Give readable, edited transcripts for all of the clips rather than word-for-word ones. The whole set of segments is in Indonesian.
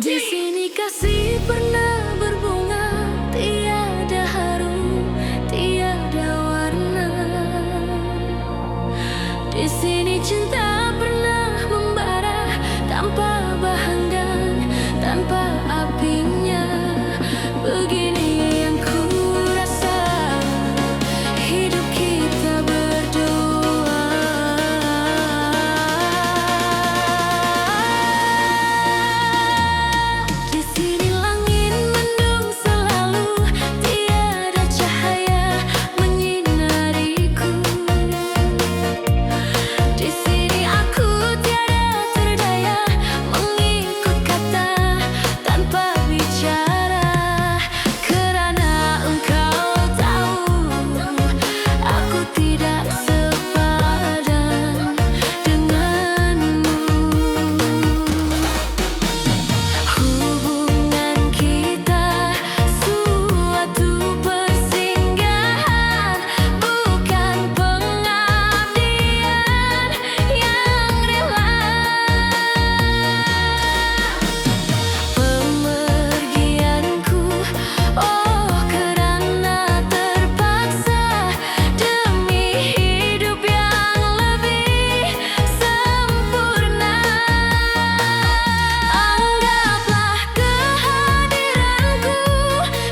Di sini kasih pernah berbunga, tiada harum, tiada warna. Di sini cinta pernah membara tanpa bahan dan tanpa apinya. Begini yang ku rasa hidup kita berdua. Di sini langit mendung selalu, tiada cahaya menyinariku. Di sini aku tiada terdaya mengikut kata tanpa bicara, kerana engkau tahu aku tidak sepadan denganmu. Hubungan kita suatu persinggahan, bukan pengabdian yang rela. Pemergianku, oh kerana terpaksa demi hidup yang lebih sempurna. Anggaplah kehadiranku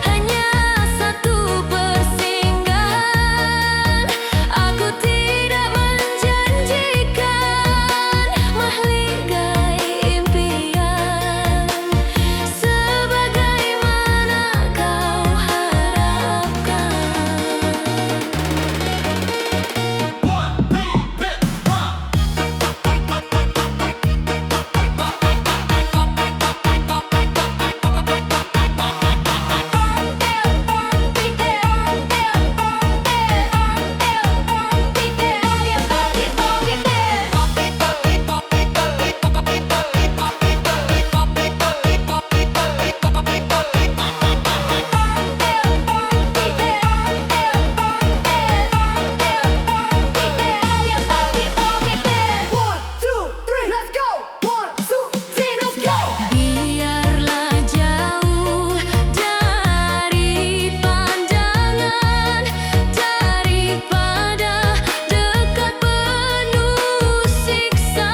hanya satu persinggahan. Aku tidak menjanjikan mahligai impian sebagaimana kau harapkan. Biarlah jauh dari pandangan, daripada dekat penuh siksa.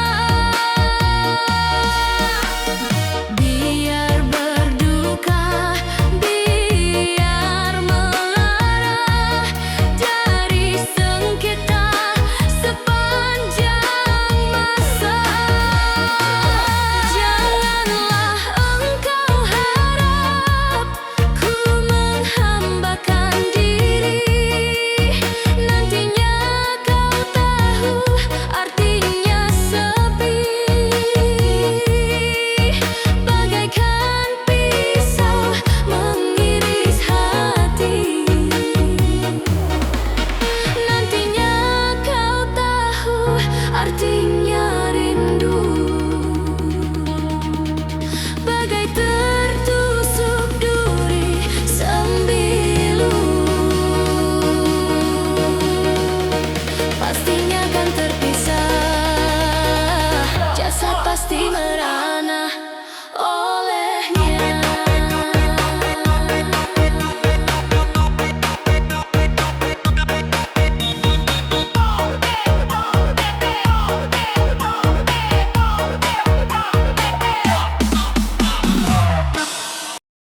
Biar berduka, biar melara dari sengketa sepanjang masa. Janganlah engkau harap ku menghambakan diri. Nantinya kau tahu artinya sepi, bagaikan pisau mengiris hati. Nantinya kau tahu artinya rindu, bagai tertusuk duri sembilu. Pastinya kan terpisah, jasad pasti merah.